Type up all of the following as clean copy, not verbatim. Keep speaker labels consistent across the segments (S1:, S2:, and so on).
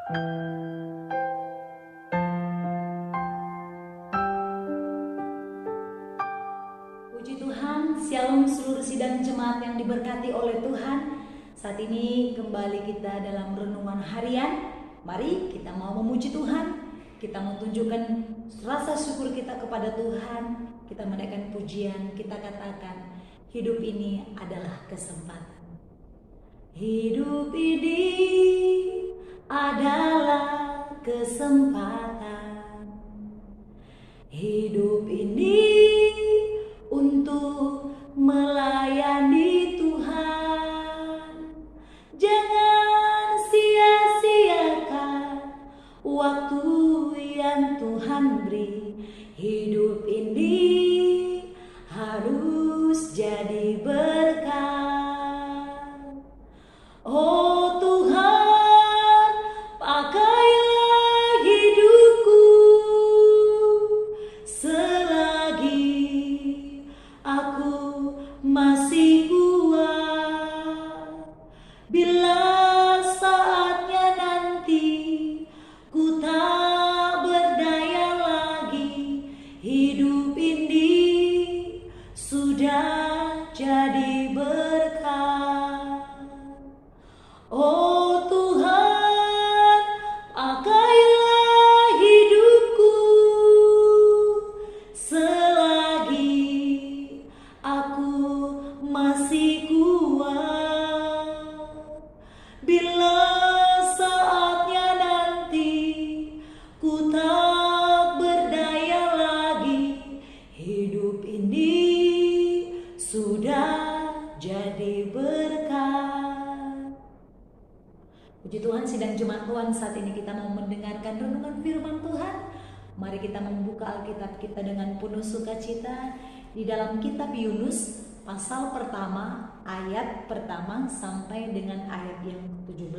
S1: Puji Tuhan, Shalom seluruh sidang jemaat yang diberkati oleh Tuhan. Saat ini kembali kita dalam renungan harian. Mari kita mau memuji Tuhan. Kita mau tunjukkan rasa syukur kita kepada Tuhan. Kita menaikkan pujian, kita katakan, hidup ini adalah kesempatan. Hidup ini adalah kesempatan. Hidup ini untuk melayani Tuhan. Jangan sia-siakan waktu yang Tuhan beri. Hidup ini harus jadi berkat. Oh Tuhan, pakailah hidupku selagi aku masih kuat. Bila saatnya nanti ku tak berdaya lagi, hidup ini sudah jadi berkat. Oh Tuhan, pakailah hidupku selagi aku masih kuat. Bila saatnya nanti ku tak berdaya lagi, hidup ini sudah jadi berkat. Puji Tuhan, sidang jemaat Tuhan, saat ini kita mau mendengarkan renungan firman Tuhan. Mari kita membuka Alkitab kita dengan penuh sukacita di dalam kitab Yunus pasal pertama, ayat pertama sampai dengan ayat yang 17.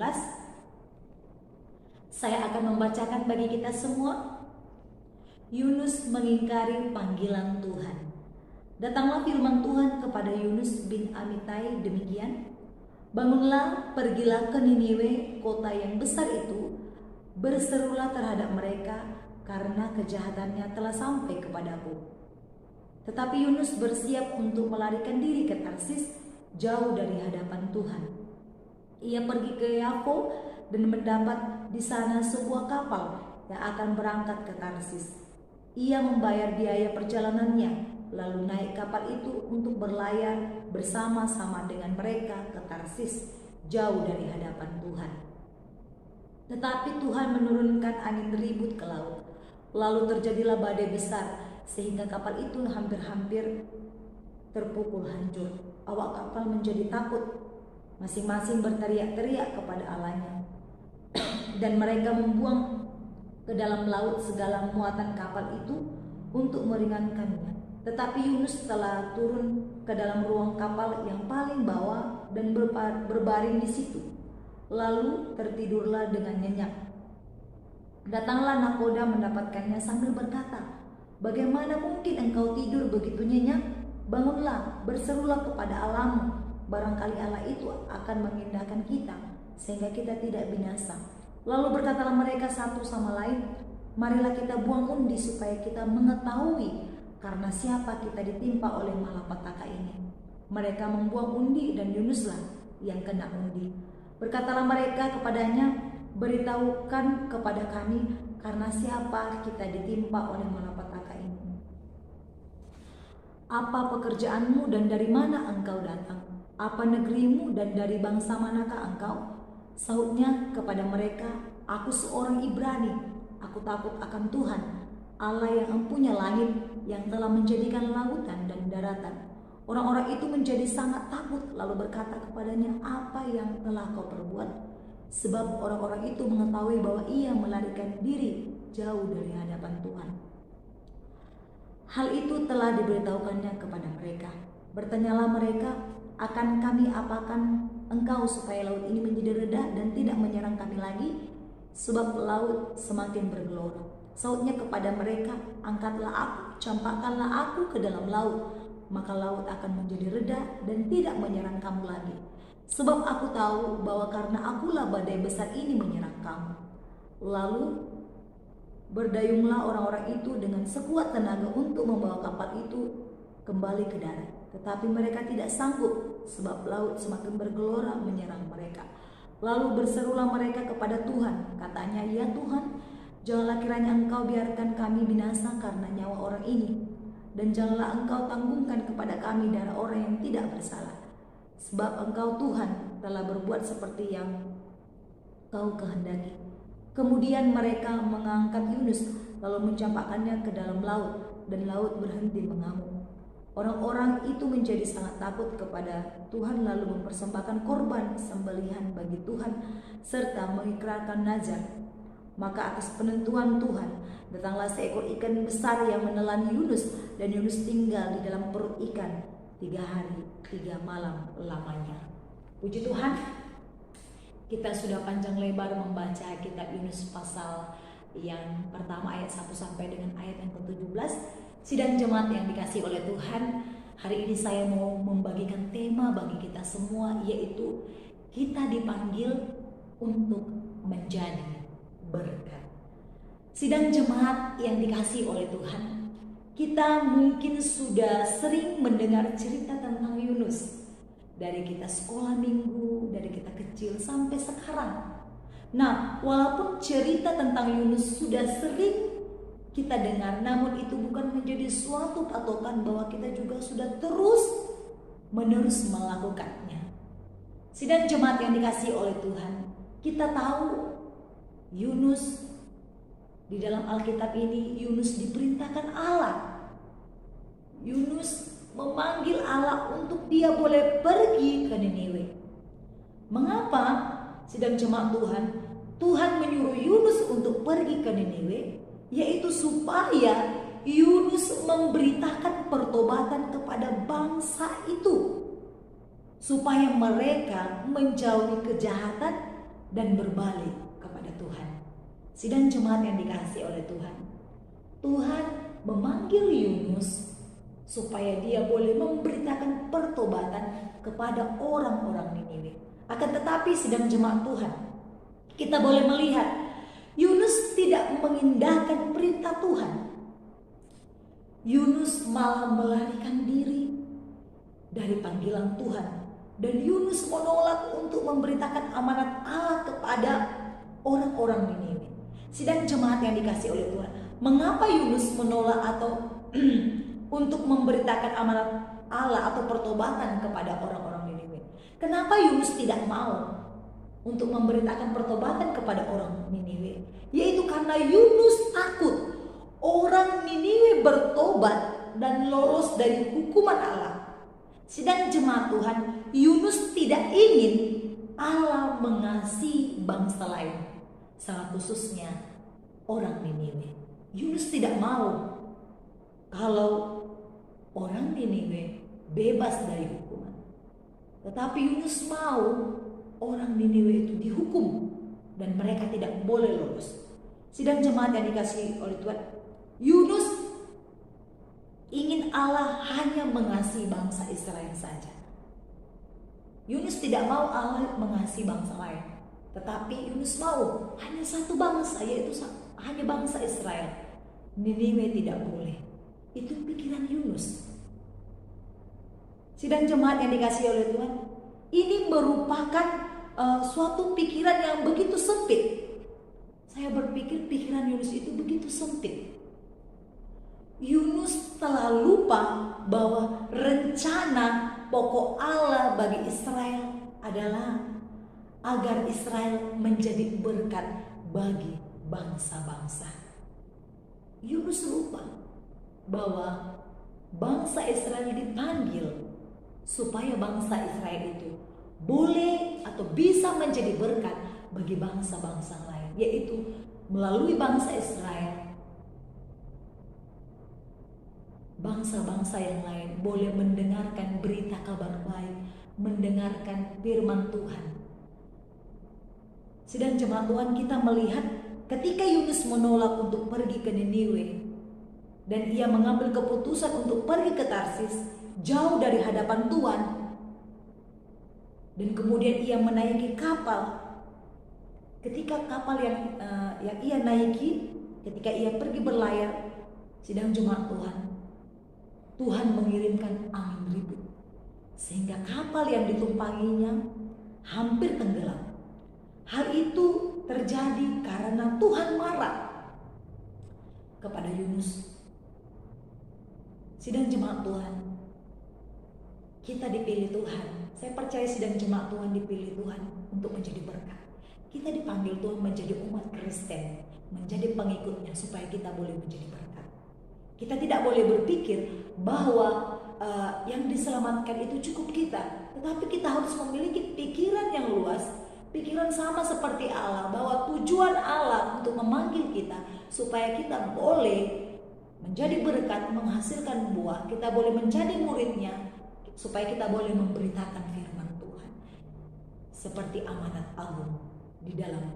S1: Saya akan membacakan bagi kita semua. Yunus mengingkari panggilan Tuhan. Datanglah firman Tuhan kepada Yunus bin Amittai demikian. Bangunlah, pergilah ke Niniwe, kota yang besar itu. Berserulah terhadap mereka, karena kejahatannya telah sampai kepadaku. Tetapi Yunus bersiap untuk melarikan diri ke Tarsis, jauh dari hadapan Tuhan. Ia pergi ke Yafo dan mendapat di sana sebuah kapal yang akan berangkat ke Tarsis. Ia membayar biaya perjalanannya, lalu naik kapal itu untuk berlayar bersama-sama dengan mereka ke Tarsis, jauh dari hadapan Tuhan. Tetapi Tuhan menurunkan angin ribut ke laut. Lalu terjadilah badai besar, sehingga kapal itu hampir-hampir terpukul hancur. Awak kapal menjadi takut, masing-masing berteriak-teriak kepada Allahnya. Dan mereka membuang ke dalam laut segala muatan kapal itu untuk meringankannya. Tetapi Yunus telah turun ke dalam ruang kapal yang paling bawah dan berbaring di situ. Lalu tertidurlah dengan nyenyak. Datanglah nakoda mendapatkannya sambil berkata, "Bagaimana mungkin engkau tidur begitu nyenyak? Bangunlah, berserulah kepada Allahmu. Barangkali Allah itu akan mengindahkan kita, sehingga kita tidak binasa." Lalu berkatalah mereka satu sama lain, "Marilah kita buang undi supaya kita mengetahui karena siapa kita ditimpa oleh malapetaka ini." Mereka membuang undi dan Yunuslah yang kena undi. Berkatalah mereka kepadanya, "Beritahukan kepada kami karena siapa kita ditimpa oleh malapetaka ini. Apa pekerjaanmu dan dari mana engkau datang? Apa negerimu dan dari bangsa manakah engkau?" Sahutnya kepada mereka, "Aku seorang Ibrani. Aku takut akan Tuhan, Allah yang empunya langit, yang telah menjadikan lautan dan daratan." Orang-orang itu menjadi sangat takut, lalu berkata kepadanya, "Apa yang telah kau perbuat?" Sebab orang-orang itu mengetahui bahwa ia melarikan diri jauh dari hadapan Tuhan. Hal itu telah diberitahukannya kepada mereka. Bertanyalah mereka, "Akan kami apakan engkau supaya laut ini menjadi reda dan tidak menyerang kami lagi? Sebab laut semakin bergelora." Sahutnya kepada mereka, "Angkatlah aku, campakkanlah aku ke dalam laut, maka laut akan menjadi reda dan tidak menyerang kamu lagi. Sebab aku tahu bahwa karena akulah badai besar ini menyerang kamu." Lalu berdayunglah orang-orang itu dengan sekuat tenaga untuk membawa kapal itu kembali ke darat. Tetapi mereka tidak sanggup, sebab laut semakin bergelora menyerang mereka. Lalu berserulah mereka kepada Tuhan. Katanya, "Ya Tuhan, janganlah kiranya Engkau biarkan kami binasa karena nyawa orang ini. Dan janganlah Engkau tanggungkan kepada kami darah orang yang tidak bersalah. Sebab Engkau Tuhan telah berbuat seperti yang Kau kehendaki." Kemudian mereka mengangkat Yunus lalu mencampakkannya ke dalam laut, dan laut berhenti mengamuk. Orang-orang itu menjadi sangat takut kepada Tuhan lalu mempersembahkan korban sembelihan bagi Tuhan serta mengikrarkan nazar. Maka atas penentuan Tuhan datanglah seekor ikan besar yang menelan Yunus, dan Yunus tinggal di dalam perut ikan 3 hari 3 malam lamanya. Puji Tuhan, kita sudah panjang lebar membaca kitab Yunus pasal yang pertama ayat 1 sampai dengan ayat yang ke-17. Sidang jemaat yang dikasihi oleh Tuhan, hari ini saya mau membagikan tema bagi kita semua, yaitu kita dipanggil untuk menjadi berkat. Sidang jemaat yang dikasihi oleh Tuhan, kita mungkin sudah sering mendengar cerita tentang Yunus. Dari kita sekolah minggu, dari kita kecil sampai sekarang. Nah, walaupun cerita tentang Yunus sudah sering kita dengar, namun itu bukan menjadi suatu patokan bahwa kita juga sudah terus-menerus melakukannya. Sidang jemaat yang dikasihi oleh Tuhan, kita tahu Yunus di dalam Alkitab ini, Yunus diperintahkan Allah. Yunus memanggil Allah untuk dia boleh pergi ke Niniwe. Mengapa? Sidang jemaat Tuhan, Tuhan menyuruh Yunus untuk pergi ke Niniwe, yaitu supaya Yunus memberitakan pertobatan kepada bangsa itu, supaya mereka menjauhi kejahatan dan berbalik kepada Tuhan. Sidang jemaat yang dikasihi oleh Tuhan, Tuhan memanggil Yunus supaya dia boleh memberitakan pertobatan kepada orang-orang Niniwe. Akan tetapi sidang jemaat Tuhan, kita boleh melihat Yunus tidak mengindahkan perintah Tuhan. Yunus malah melarikan diri dari panggilan Tuhan, dan Yunus menolak untuk memberitakan amanat Allah kepada orang-orang Niniwe. Sidang jemaat yang dikasihi oleh Tuhan, mengapa Yunus menolak atau untuk memberitakan amanat Allah atau pertobatan kepada orang-orang Niniwe? Kenapa Yunus tidak mau untuk memberitakan pertobatan kepada orang Niniwe? Yaitu karena Yunus takut orang Niniwe bertobat dan lolos dari hukuman Allah. Sidang jemaat Tuhan, Yunus tidak ingin Allah mengasihi bangsa lain, sangat khususnya orang Niniwe. Yunus tidak mau kalau orang Niniwe bebas dari hukuman. Tetapi Yunus mau orang Niniwe itu dihukum dan mereka tidak boleh lolos. Sidang jemaat yang dikasihi oleh Tuhan, Yunus ingin Allah hanya mengasihi bangsa Israel saja. Yunus tidak mau Allah mengasihi bangsa lain, tetapi Yunus mau hanya satu bangsa, yaitu hanya bangsa Israel. Niniwe tidak boleh. Itu pikiran Yunus. Sidang jemaat yang dikasihi oleh Tuhan, ini merupakan suatu pikiran yang begitu sempit. Saya berpikir pikiran Yunus itu begitu sempit. Yunus telah lupa bahwa rencana pokok Allah bagi Israel adalah agar Israel menjadi berkat bagi bangsa-bangsa. Yunus lupa bahwa bangsa Israel dipanggil supaya bangsa Israel itu boleh atau bisa menjadi berkat bagi bangsa-bangsa lain, yaitu melalui bangsa Israel, bangsa-bangsa yang lain boleh mendengarkan berita kabar baik, mendengarkan firman Tuhan. Sedang jemaat Tuhan, kita melihat ketika Yunus menolak untuk pergi ke Niniwe dan ia mengambil keputusan untuk pergi ke Tarsis jauh dari hadapan Tuhan, dan kemudian ia menaiki kapal ketika kapal yang ia naiki, ketika ia pergi berlayar, sidang jemaat Tuhan, Tuhan mengirimkan angin ribut sehingga kapal yang ditumpanginya hampir tenggelam. Hal itu terjadi karena Tuhan marah kepada Yunus. Sidang jemaat Tuhan, kita dipilih Tuhan. Saya percaya sidang jemaat Tuhan dipilih Tuhan untuk menjadi berkat. Kita dipanggil Tuhan menjadi umat Kristen, menjadi pengikutnya supaya kita boleh menjadi berkat. Kita tidak boleh berpikir bahwa yang diselamatkan itu cukup kita, tetapi kita harus memiliki pikiran yang luas, pikiran sama seperti Allah, bahwa tujuan Allah untuk memanggil kita supaya kita boleh menjadi berkat, menghasilkan buah, kita boleh menjadi muridnya, supaya kita boleh memberitakan firman Tuhan seperti amanat agung di dalam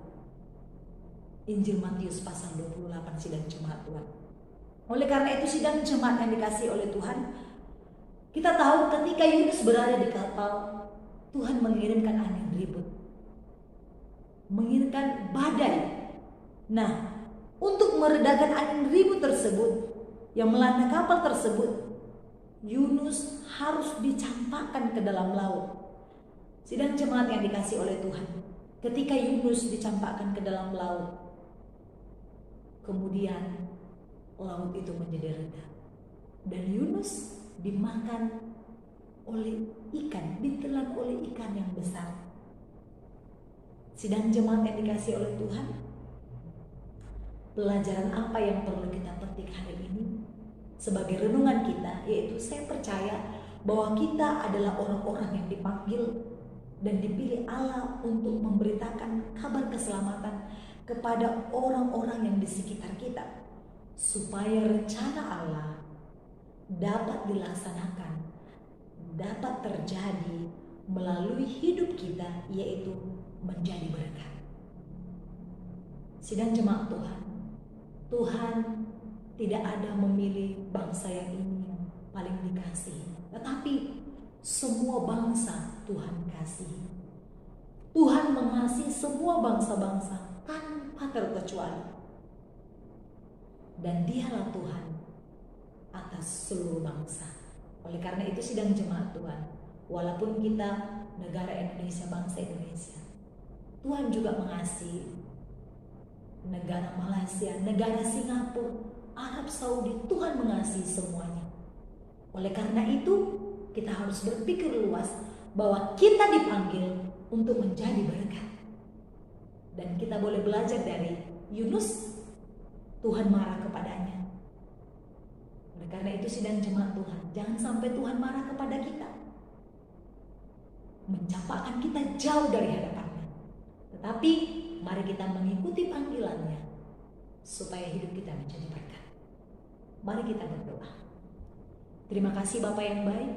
S1: Injil Matius pasal 28, sidang jemaat Tuhan. Oleh karena itu sidang jemaat yang dikasihi oleh Tuhan, kita tahu ketika Yunus berada di kapal, Tuhan mengirimkan angin ribut, mengirimkan badai. Nah, untuk meredakan angin ribut tersebut yang melanda kapal tersebut, Yunus harus dicampakkan ke dalam laut. Sidang jemaat yang dikasihi oleh Tuhan, ketika Yunus dicampakkan ke dalam laut, kemudian laut itu menjadi reda dan Yunus dimakan oleh ikan, ditelan oleh ikan yang besar. Sidang jemaat yang dikasihi oleh Tuhan, pelajaran apa yang perlu kita petik hari ini sebagai renungan kita, yaitu saya percaya bahwa kita adalah orang-orang yang dipanggil dan dipilih Allah untuk memberitakan kabar keselamatan kepada orang-orang yang di sekitar kita, supaya rencana Allah dapat dilaksanakan, dapat terjadi melalui hidup kita, yaitu menjadi berkat. Sidang jemaat Tuhan, Tuhan tidak ada memilih bangsa yang ini yang paling dikasihi, tetapi semua bangsa Tuhan kasihi. Tuhan mengasihi semua bangsa-bangsa tanpa terkecuali. Dan Dialah Tuhan atas seluruh bangsa. Oleh karena itu sidang jemaat Tuhan, walaupun kita negara Indonesia, bangsa Indonesia, Tuhan juga mengasihi negara Malaysia, negara Singapura, Arab Saudi. Tuhan mengasihi semuanya. Oleh karena itu kita harus berpikir luas bahwa kita dipanggil untuk menjadi berkat. Dan kita boleh belajar dari Yunus, Tuhan marah kepadanya. Oleh karena itu sidang jemaat Tuhan, jangan sampai Tuhan marah kepada kita, mencampakkan kita jauh dari hadapannya. Tetapi mari kita mengikuti panggilannya supaya hidup kita menjadi berkat. Mari kita berdoa. Terima kasih Bapa yang baik,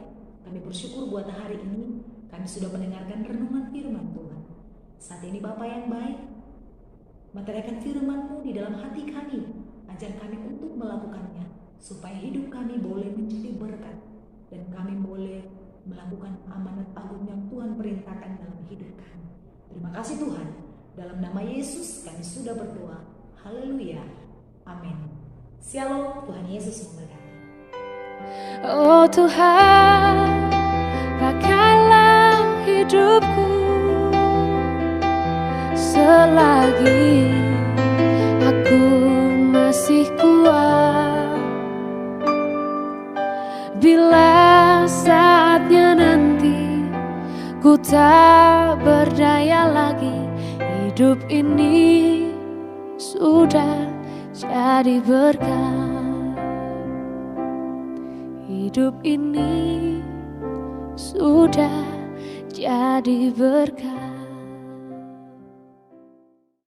S1: kami bersyukur buat hari ini kami sudah mendengarkan renungan firman Tuhan. Saat ini Bapa yang baik, meteraikan firman-Mu di dalam hati kami, ajar kami untuk melakukannya, supaya hidup kami boleh menjadi berkat, dan kami boleh melakukan amanat agung yang Tuhan perintahkan dalam hidup kami. Terima kasih Tuhan, dalam nama Yesus kami sudah berdoa. Haleluya, amin. Shalom, Tuhan Yesus memberkati.
S2: Oh Tuhan, pakailah hidupku selagi aku masih kuat. Bila saatnya nanti ku tak berdaya lagi, hidup ini sudah jadi berkat. Hidup ini sudah jadi berkat.